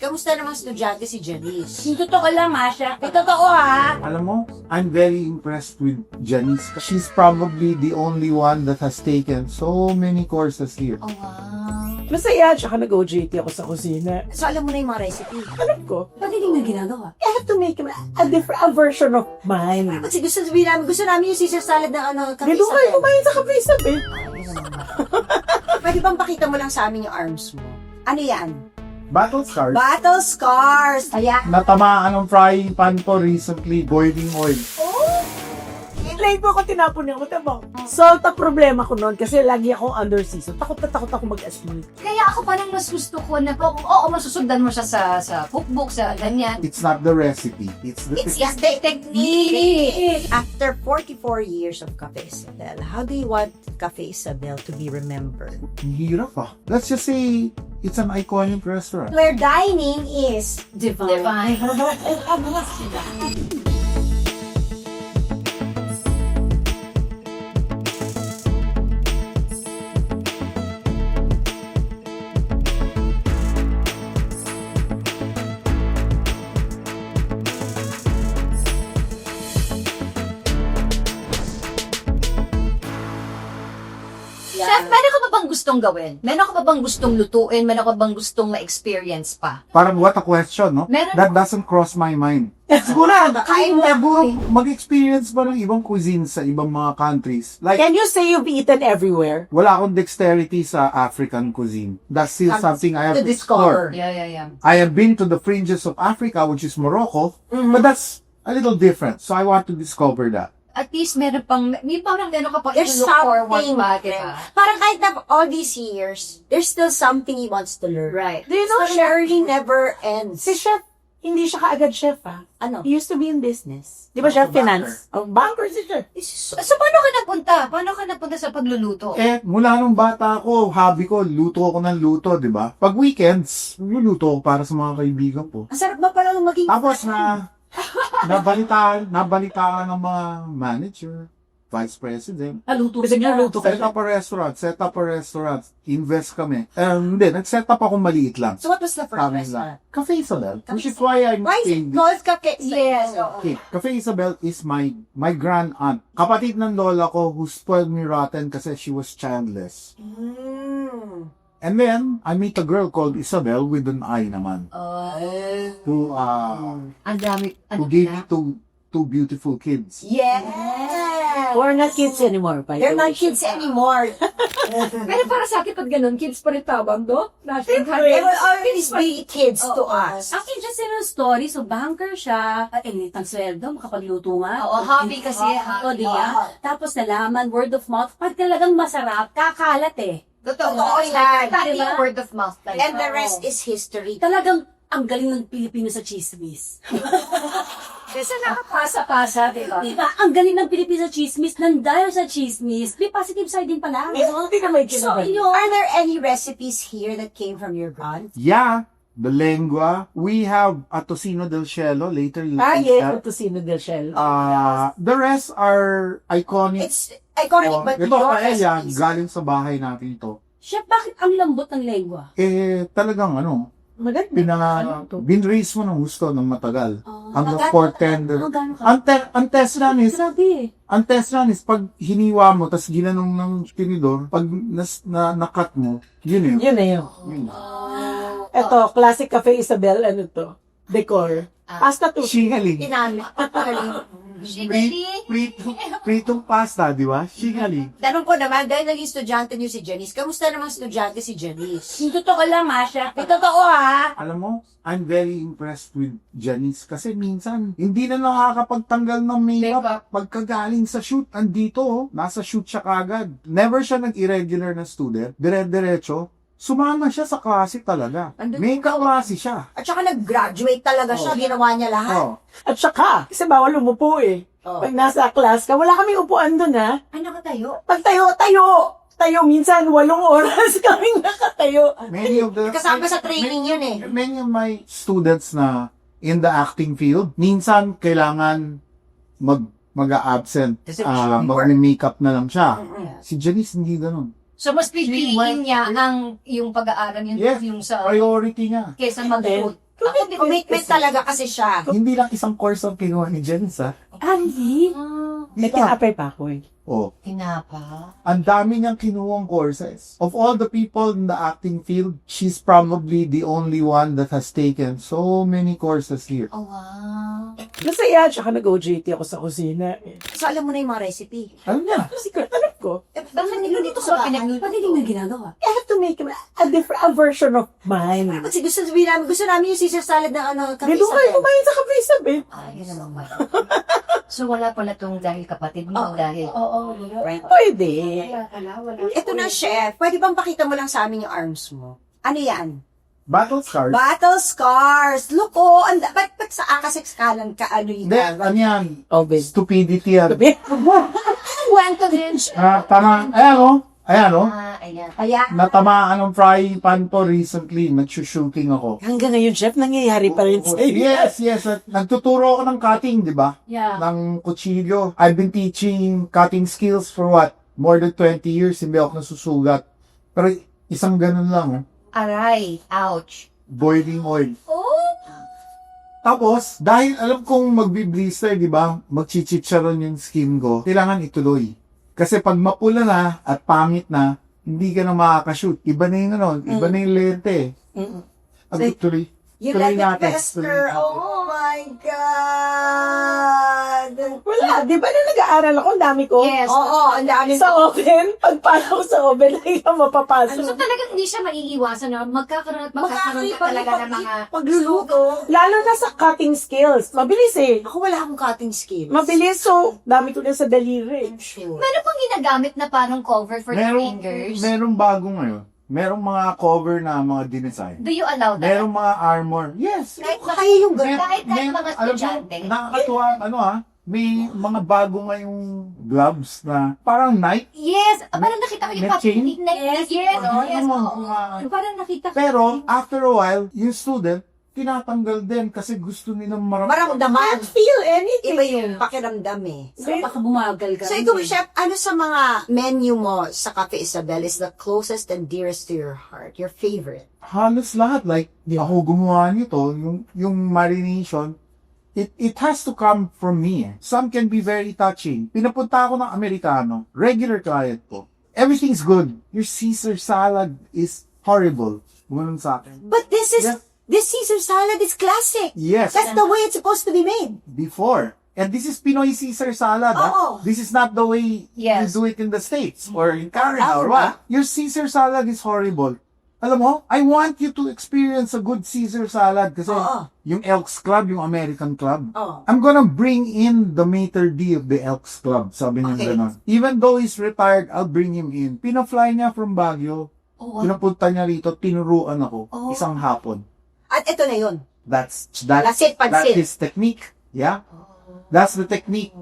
Kamusta namang estudyante si Janice? Yung totoo lang, Masha. May totoo, ha? Alam mo, I'm very impressed with Janice. She's probably the only one that has taken so many courses here. Oh, wow. Masaya, tsaka nag-OJT ako sa kusina. So, alam mo na yung mga recipe. Alam ko, Ba't hindi mo ginagawa? I have to make a version of mine. Kasi gusto namin yung Caesar salad ng kape May kayo kumain sa kape-sabi. Pwede bang pakita mo lang sa amin yung arms mo? Ano yan? Battle scars. Battle scars! Ayan. Natamaan ng frying pan ko recently, boiling oil. Late po ako tinapon niya. Matabang. Salt ang problema ko noon kasi lagi akong under season. Takot na takot ako mag-asmit. Kaya ako parang mas gusto ko na, oo, masusundan mo siya sa cookbook, sa ganyan. It's not the recipe. It's the It's just the technique. After 44 years of Cafe Isabel, how do you want Cafe Isabel to be remembered? hirap ah. Let's just say, it's an iconic restaurant. Where dining is Divine. Chef, meron ka ba bang gustong gawin? Meron ka ba bang gustong lutuin? Meron ka bang gustong ma-experience pa? Parang what a question, no? Meron That doesn't cross my mind. Siguro, Kain na siguro mag-experience ba ng ibang cuisine sa ibang mga countries? Like, Can you say you've eaten everywhere? wala akong dexterity sa African cuisine. That's still something I have to to explore. discover. Yeah. I have been to the fringes of Africa, which is Morocco, but that's a little different. So I want to discover that. At least meron pang, may parang gano'n ka pa There's look forward something. pa, diba? Parang kahit na all these years, there's still something he wants to learn. Right. Do you know, The journey never ends. Si Chef, hindi siya kaagad chef ah. Ano? He used to be in business. Di ba siya finance? Oh, banker si Chef. So, paano ka napunta? Paano ka napunta sa pagluluto? Mula nung bata ako, hobby ko, luto ako ng luto, di ba? Pag weekends, luluto ako para sa mga kaibigan ko. Ang sarap ba pala nung maging Tapos nabalitaan ng mga manager, vice president. Naluto Kasi nga luto ka Set up a restaurant, invest kami. Hindi, nag-set up ako maliit lang. So what was the first Sabi restaurant? nila, Cafe Isabel, which is why I'm Why is it saying called Cafe? Yes. okay, Cafe Isabel is my grand aunt. Kapatid ng lola ko who spoiled me rotten kasi she was childless. Mm. And then, I meet a girl called Isabel with an I naman. Who Ang dami. who gave me two beautiful kids. Yeah. We're not kids anymore. By the They're not way. kids anymore. Pero para sa akin, pag ganun, kids pa rin tawag, no? They will always be kids to us. Ang interesting ng story, so banker siya, ang sweldo, makapagluto nga. Oo, hobby kasi, Oo, hobby. di ba? Tapos nalaman, word of mouth, pag talagang masarap, kakalat eh. Totoo. Totoo yan. Pati Diba? word of mouth. Like, And the rest is history. Talagang ang galing ng Pilipino sa chismis. Kasi Nakapasa-pasa, di ba? Diba? Ang galing ng Pilipino sa chismis, nandahil sa chismis, may positive side din pala. Hindi na may So, kinabahan. Are there any recipes here that came from your grand? Yeah, the lengua. We have a tocino del cielo. Later you'll taste Yes, that. ito sino del shell. The rest are iconic. It's iconic, but Ito, your paella, recipes. galing sa bahay natin ito. Chef, bakit ang lambot ng lengua? Talagang Maganda. binraise mo ng gusto ng matagal. Hanggang Maganda. for tender. Magano ka? Ang test run is, Grabe. pag hiniwa mo, tas ginanong ng tinidor, pag nakat mo, yun yun. Yun na yun. Ito, classic Cafe Isabel, ano to? Decor. Pasta to. Shingaling. Inamit. Pritong pasta, di ba? Shingaling. Tanong ko naman, dahil naging estudyante niyo si Janice, kamusta namang estudyante si Janice? Yung totoo lang, Masha. May totoo ha? Alam mo, I'm very impressed with Janice kasi minsan, hindi na nakakapagtanggal ng makeup pagkagaling sa shoot. Andito, nasa shoot siya kagad. Never siya nag-irregular na student. Dire-diretso. Sumama siya sa klase talaga. May kaklase siya. At saka nag-graduate talaga siya, ginawa niya lahat. Oh. At saka, kasi bawal umupo eh. Oh. Pag nasa class ka, wala kaming upuan doon ha. Ay, nakatayo. Pag tayo, minsan 8 oras kaming nakatayo. Many of the Kasama sa training yun eh. many of my students na in the acting field, minsan kailangan mag-absent. Kasi Mag-makeup na lang siya. Si Janice hindi ganun. So, mas pipiliin niya ang yung pag-aaral, Yes, yung sa, priority niya. kesa mag-shoot. Commitment talaga kasi siya. Hindi lang isang course ang kinuha ni Jens, ha? Hindi. May tinapay pa ako eh. Oh, Tinapa. ang dami niyang kinuhang courses. Of all the people in the acting field, she's probably the only one that has taken so many courses here. Oh, wow. Masaya, tsaka nag-OJT ako sa kusina. Eh. So, alam mo na yung mga recipe. Alam niya? Secret, alam ko. Bakit niluluto sa bahay? Ba't hindi mo ginagawa? I have to make a version of mine. Kasi gusto namin yung Caesar salad na ano, kami Dito kayo kumain sa Cafe Isabel. Ay, yun naman ba? So, wala pala tong dahil kapatid mo, dahil... Right. Pwede. Ito na, chef. Pwede bang pakita mo lang sa amin yung arms mo? Ano yan? Battle scars. Battle scars. Look, oh. Ba't sa akasikskalan ka? Ano yun? Hindi, ano yan? Obed. Stupidity yan. Sabi, Kwento din siya. Tama. Ayan, oh. Ayan, oh. Ayan. Kaya, Natamaan ng frying pan to recently. Nag-shooting ako. hanggang ngayon, chef, nangyayari pa rin sa'yo. Yes, yes. At nagtuturo ako ng cutting, di ba? Yeah. Ng kutsilyo. I've been teaching cutting skills for what? More than 20 years. Hindi ako nasusugat. Pero isang ganun lang, oh. Aray. Ouch. Boiling oil. Oh! Tapos, dahil alam kong magbi-blister, di ba? Magchichicharon yung skin ko. Kailangan ituloy. Kasi pag mapula na at pangit na, hindi ka na makakashoot. Iba na yung ano, iba na yung lente. Ang tuloy. you Tuloy like it natin. best, Tuloy girl. natin. Oh my God. Wala, di ba na nag-aaral ako, ang dami ko? Yes. Oo, ang dami. Sa oven, pagpala ko sa oven, lang yung mapapasok. So talagang hindi siya maiiwasan na magkakaroon ka talaga ng mga... pagluluto. Lalo na sa cutting skills. Mabilis eh. Ako wala akong cutting skills. Mabilis, so dami ko na sa daliri. Sure. Meron pang ginagamit na parang cover for the fingers? Merong bago ngayon. Merong mga cover na mga dinesign. Do you allow that? Merong mga armor. Yes. Kaya yung ganun. Kahit mga alam mo, estudyante. nakakatuwa, ano may mga bago ngayong gloves na parang Nike. Yes! Parang nakita ko yung May chain? Yes, yes, Ano yes. mo, oo. Parang nakita ko. Pero, after a while, yung student, tinatanggal din kasi gusto nilang Maramdaman. Feel anything. Iba yung pakiramdam eh. So baka bumagal ka. So ikaw, chef, ano sa mga menu mo sa Cafe Isabel is the closest and dearest to your heart? Your favorite? Halos lahat. Like, ako gumawa nito, yung marination, it has to come from me. Some can be very touching. Pinapunta ako ng Amerikano, regular client ko. Everything's good. Your Caesar salad is horrible. Gumanon sa akin. But this is, Yeah. this Caesar salad is classic. Yes. That's the way it's supposed to be made. Before. And this is Pinoy Caesar salad. Oo. This is not the way Yes. you do it in the States or in Canada or what. Your Caesar salad is horrible. Alam mo, I want you to experience a good Caesar salad kasi Oo. yung Elks Club, yung American Club, Oo. I'm gonna bring in the maitre d' of the Elks Club. Sabi niya Okay. gano'n. Even though he's retired, I'll bring him in. Pinafly niya from Baguio. Oh, Pinapunta niya rito, tinuruan ako. Oh. Isang hapon. At ito na yun. That's Pansit, pansit. his technique. Yeah? That's the technique.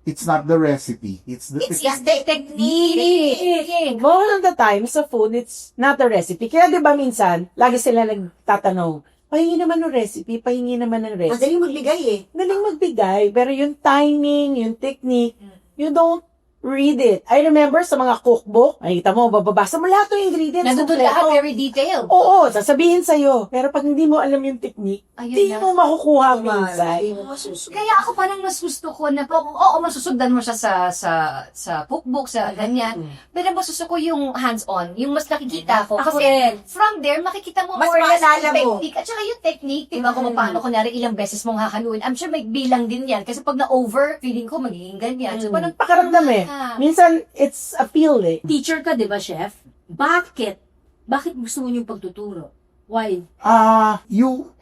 It's not the recipe. It's the It's technique. the technique. Most of the time, sa food, it's not a recipe. Kaya di ba minsan, lagi sila nagtatanong, pahingi naman ng recipe, pahingi naman ng recipe. Madaling magbigay eh. Galing magbigay, pero yung timing, yung technique, you don't read it. I remember sa mga cookbook, nakita mo, bababasa mo lahat ng ingredients. Nandun kompleto. lahat, very detailed. Oo, sasabihin sa'yo. Pero pag hindi mo alam yung technique, Ayun hindi na. mo makukuha minsan. Hindi mo masusunod. Kaya ako parang mas gusto ko na, oo, masusundan mo siya sa cookbook, sa ganyan. Pero mas gusto ko yung hands-on, yung mas nakikita ko. Ako Kasi rin. from there, makikita mo Mas more or less maalala yung mo. technique. At saka yung technique, diba, kung paano, kunyari, ilang beses mong hakaluin. I'm sure may bilang din yan. Kasi pag na-over, feeling ko magiging ganyan. So, parang, Pakaramdam eh. Minsan, it's a feel eh. Teacher ka, di ba, chef? Bakit? Bakit gusto mo yung pagtuturo? Why? You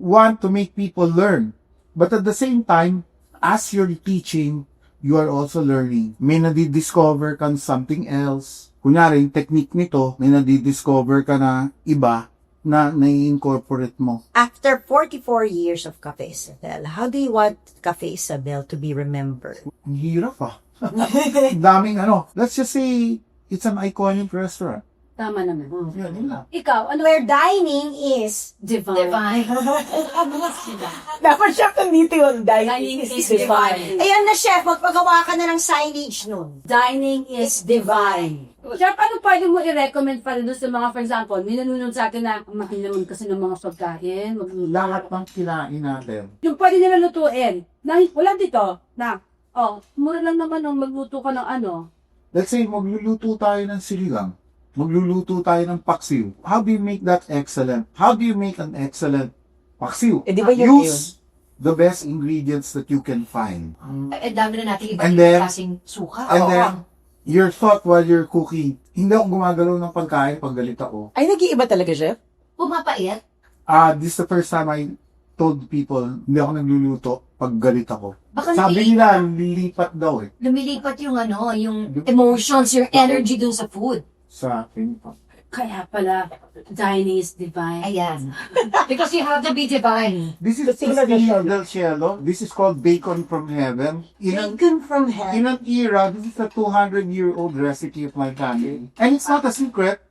want to make people learn. But at the same time, as you're teaching, you are also learning. May nadidiscover ka something else. Kunyari, yung technique nito, may nadidiscover ka na iba na nai-incorporate mo. After 44 years of Cafe Isabel, how do you want Cafe Isabel to be remembered? Ang hirap daming let's just say, it's an iconic restaurant. Tama naman. Yun lang. Ikaw, ano? Where dining is Divine. divine. Dapat siya nandito yun. Dining is divine. Ayan na, chef. Magpagawa ka na ng signage nun. Dining is divine. Chef, ano pwede mo i-recommend pa rin doon sa mga, for example, ninanunod sa akin na mahal naman kasi ng mga pagkain. Lahat ng kinain natin. Yung pwede nila lutuin. Na, wala dito. Na, mura lang naman nung magluto ka ng ano. Let's say, magluluto tayo ng sinigang. Magluluto tayo ng paksiw. How do you make that excellent? How do you make an excellent paksiw? Eh, di ba yun Use the best ingredients that you can find. Eh, dami na natin And iba then- klaseng suka. And then, your thought while you're cooking, hindi ako gumagalaw ng pagkain pag galit ako. Ay, nag-iiba talaga, chef? Pumapait. This is the first time I told people, hindi ako nagluluto pag galit ako. Baka Sabi nila, lilipat daw eh. lumilipat yung yung emotions, your energy dun sa food. Sa akin. Kaya pala, dining is divine. Ayan. Because you have to be divine. This is Kasi Castillo del Cielo. This is called Bacon from Heaven. Bacon from heaven. In an era, this is a 200-year-old recipe of my family. And it's not a secret.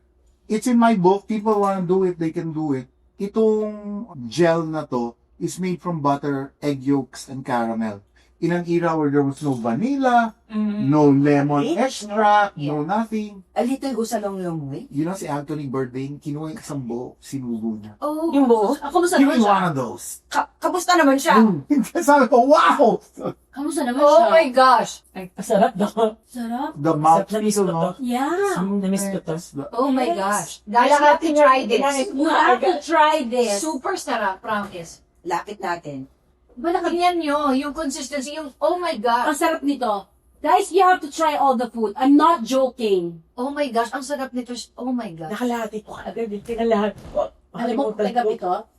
It's in my book. People want to do it, they can do it. Itong gel na to is made from butter, egg yolks, and caramel. In an era where there was no vanilla, no lemon extract, no nothing. A little goes a long, long way. You know, si Anthony Bourdain, kinuha yung isang buo, sinubo niya. Oh, Yung buo? Kamusta Give naman me siya? one of those. Kamusta naman siya? Sabi ko, wow! Kamusta naman oh siya? my gosh. Ay, masarap daw. Sarap. The mouthpiece, Sarap na no? Yeah. Na-miss ko to. Oh my gosh. Guys, you have to try this. You have to try this. Super sarap, promise. Lapit natin. Tingnan nyo, yung consistency, yung oh my Ang gosh. sarap nito. Guys, you have to try all the food. I'm not joking. Oh my gosh, ang sarap nito. Oh my gosh. Nakalahati ko agad. Pinalahati ko. Alam mo, may gabi ko.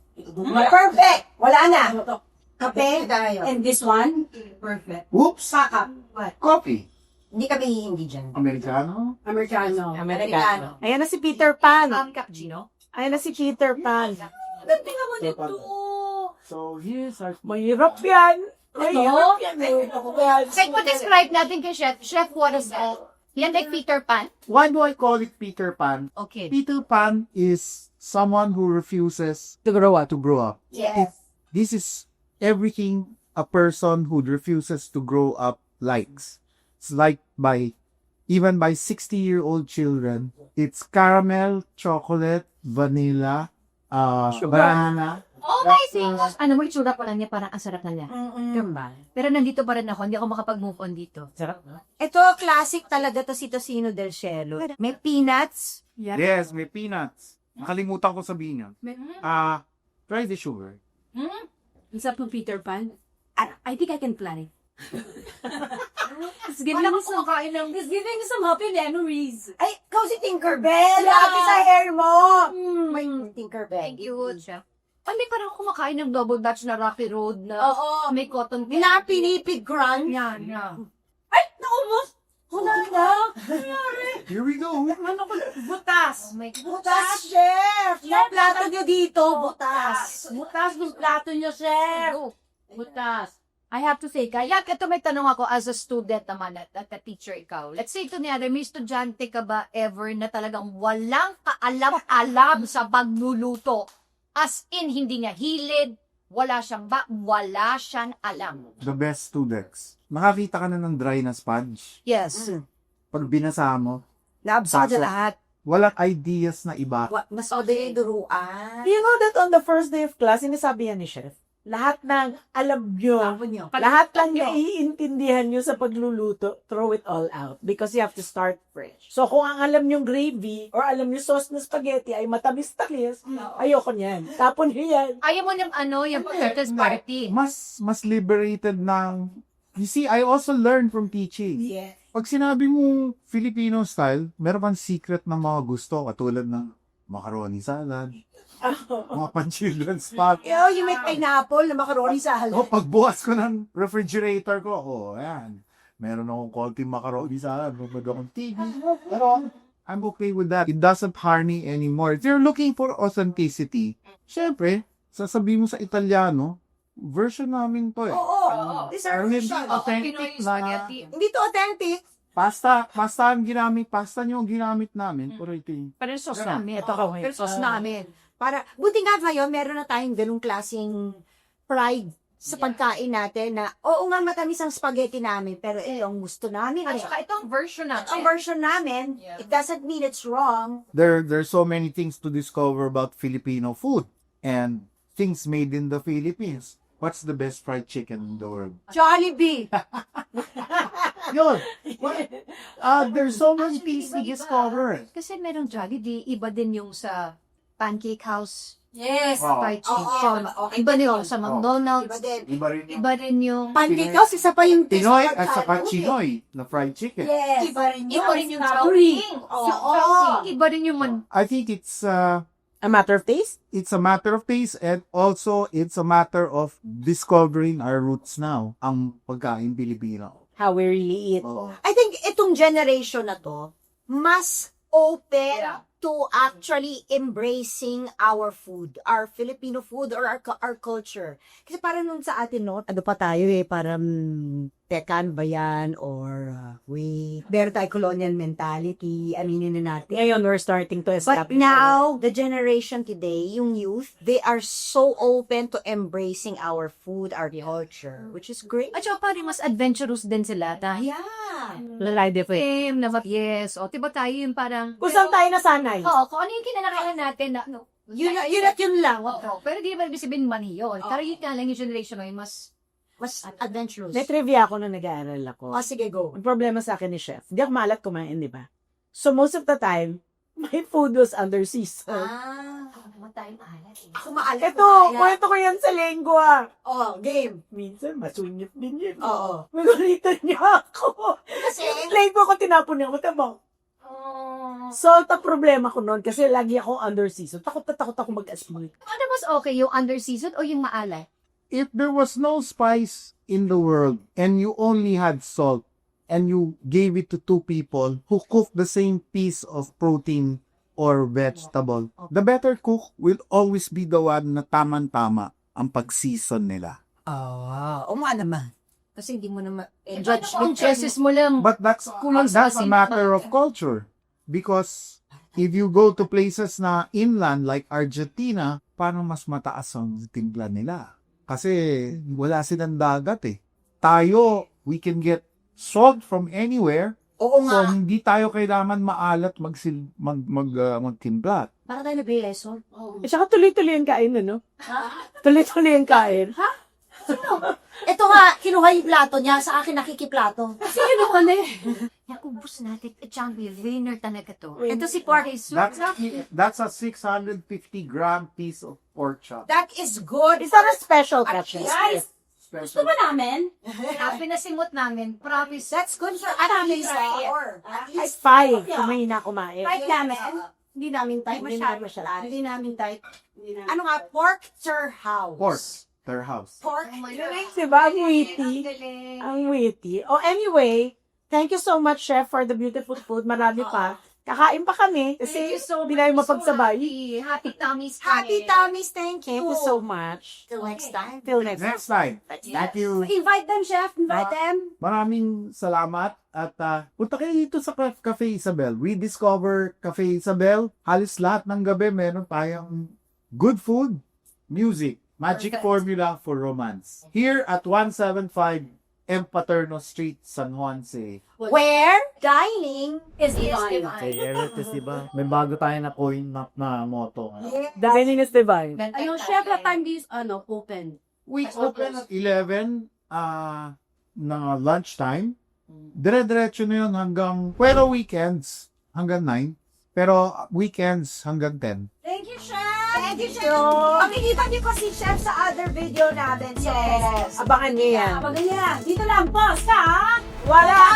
Perfect! Wala na! Kape. Tayo. And this one. Perfect. Oops! Sakap. Coffee. Hindi kami hindi dyan. Americano? Americano. Amerikano. Ayan na si Peter Pan. Cappuccino. Ayan na si Peter Pan. Ganda naman ito. So, here's our... Mahirap yan. Mahirap yan. Say, describe natin kay Chef. Chef, what is that? Yan like Peter Pan? Why do I call it Peter Pan? Okay. Peter Pan is someone who refuses To grow up. to grow up. Yes. This is everything a person who refuses to grow up likes. It's like even by 60-year-old children, it's caramel, chocolate, vanilla, banana. Oh my gosh! Ano mo, itsura pa lang niya, parang ang sarap na niya. Mm-mm. Pero nandito pa rin ako, hindi ako makapag-move on dito. Sarap na. Ito, classic talaga to si Tocino del Cielo. May peanuts. Yes, may peanuts. Nakalimutan ko sabihin yan. Try the sugar. Ang sarap ng Peter Pan. I think I can plan it. It's giving me some, it's giving me some happy memories. Ay, ikaw si Tinkerbell! Yeah. Happy sa hair mo! May Tinkerbell. Thank you, Chef. Hindi parang kumakain ng double dutch na Rocky Road na Oo. may cotton. Pinapinipig crunch. Yan, yan. Ay, naubos! Wala na. Here we go. Butas. Oh my God. Butas, chef! Yung plato nyo dito, butas. Butas ng plato niyo, chef. Go. Butas. I have to say, Kaya ito may tanong ako as a student naman at a teacher ikaw. Let's say kunyari, may estudyante ka ba ever na talagang walang kaalam-alam sa pagluluto? As in, hindi niya hilid, wala siyang alam. The best students. Makakita ka na ng dry na sponge. Yes. Pag binasa mo, Na-absorb Pasok. na lahat. walang ideas na iba. Mas oday duruan. You know that on the first day of class, sinasabi yan ni Chef, lahat ng alam nyo, lahat ng naiintindihan nyo sa pagluluto, throw it all out. Because you have to start fresh. So kung ang alam nyong gravy, or alam nyo sauce na spaghetti ay matamis-tamis, ayoko niyan. Tapon nyo yan. Ayaw mo yung pagkakas party. Mas liberated ng... You see, I also learned from teaching. Yeah. Pag sinabi mo Filipino style, meron kang secret na mga gusto, katulad ng macaroni salad, mga pan-children's spot. Yung may pineapple na macaroni sa halal. Pagbukas ko ng refrigerator ko, ayan. Meron akong konting macaroni salad, mag akong TV. Pero I'm okay with that. It doesn't harm me anymore. If you're looking for authenticity, syempre, sasabihin mo sa Italiano, version namin to eh. Oo. These are Hindi version. authentic Pinoy na spaghetti. Hindi to authentic. pasta ang ginamit, pasta nyo ang ginamit namin. Pero ito yung Pero sauce Yeah. namin. Ito ka, Pero sauce namin. Buti nga ngayon, meron na tayong ganung klaseng fried sa pagkain natin na, oo nga matamis ang spaghetti namin, pero ang gusto namin. At saka itong version natin. Ang version namin, Yeah. it doesn't mean it's wrong. There's so many things to discover about Filipino food and things made in the Philippines. What's the best fried chicken in the world? Jollibee! Yun. There's so many things to discover. Kasi merong Jollibee, iba din yung sa Pancake House, Yes. Oh. fried Oo, chicken. okay Iba din din yung yun. sa Iba Oh. McDonald's. din. Iba rin yung Iba din yung... Pancake House, isa pa yung taste Pinoy ng at saka pagkain. Chinoy na fried chicken. Yes. Iba rin yun. Iba rin yung Strawberry. topping. Oo. Iba rin yung I think it's A matter of taste? a matter of taste and also it's a matter of discovering our roots now, ang pagkain Pilipino. How we really eat. Oo. I think itong generation na to, mas open to actually embracing our food, our Filipino food or our culture. Kasi parang nung sa atin, no, ano pa tayo parang tekan ba yan or meron tayo colonial mentality, aminin na natin. Ngayon, we're starting to But establish. now, the generation today, yung youth, they are so open to embracing our food, our culture, which is great. At saka parang mas adventurous din sila dahil Yeah. Lalay different. game, yes, o diba tayo yung parang... Kung saan tayo nasanay. Oo, kung ano yung kinanakalan natin na... No, Yun at yun lang. Oo, pero di ba ibig sabihin mali yun? Pero yun nga lang yung generation ngayon, mas... Mas adventurous. May trivia ako nung nag-aaral ako. Oh, sige, go. Ang problema sa akin ni Chef, hindi ako maalat kumain, di ba? So most of the time, my food was under season. Matay maalat eh. Ako maalat. Ito, kwento ko yan sa lengua. Oh, game. Minsan, masunyot din yun. Oo. Magalitan niya ako. Kasi, Lengua ko, tinapon niya ako. Tama. Salt ang problema ko noon kasi lagi ako under season. Takot na takot ako mag-aspirate. Ano mas okay, yung under season o yung maalat? If there was no spice in the world and you only had salt and you gave it to two people who cook the same piece of protein or vegetable, the better cook will always be the one na taman-tama ang pag-season nila. oo nga naman. Kasi hindi mo naman, Judge yung choices mo lang. But that's Kulang sa a asin. matter of culture. Because if you go to places na inland like Argentina, parang mas mataas ang timpla nila. Kasi wala silang dagat eh. Tayo, we can get salt from anywhere. oo So, nga. hindi tayo kailangan maalat magtimpla. Para tayo nabihleso. At saka tuloy-tuloy ang kain, ano? Tuloy-tuloy ang kain. Ito nga, kinuha yung plato niya, sa akin nakikiplato. Sino ka na eh? Naubos natin. Champion, winner talaga to. Ito si pork. That's a 650-gram piece of pork chop. That is good. Is that a special At ketchup? Guys, gusto Special. ba namin? Pinasimot namin. Promise. That's good for at least four. At Ay, least five. Kumain na kumain. Right namin? Hindi namin type. Hindi namin masyado. Hindi namin type. Ano nga, pork house. Pork. Their house. Pork. Diba? Ang witty. Ang witty. Oh, anyway, thank you so much, Chef, for the beautiful food. Marami pa. Kakain pa kami kasi hindi namin mapagsabay. Happy tummies. Happy tummies, thank you. Thank you so much. Till next time. Till next time. Next time. Thank you. Invite them, chef. Invite them. Maraming salamat at punta kayo dito sa Cafe Isabel. We discover Cafe Isabel. Halos lahat ng gabi meron tayong good food, music, magic Perfect. formula for romance. Here at 175 M. Paterno Street, San Juan City. Where dining Is divine. Diba? May bago tayo na coin na motto. Dining is divine. Ayun, chef, what time this, open? We open at 11 na lunchtime. Dire-diretso na yun hanggang, pero weekends hanggang 9. Pero weekends hanggang 10. Thank you, chef. Thank you, chef. Makikita niyo pa si chef sa other video natin. So, Abangan niyo yan. Abang yan. Dito lang po sa Wala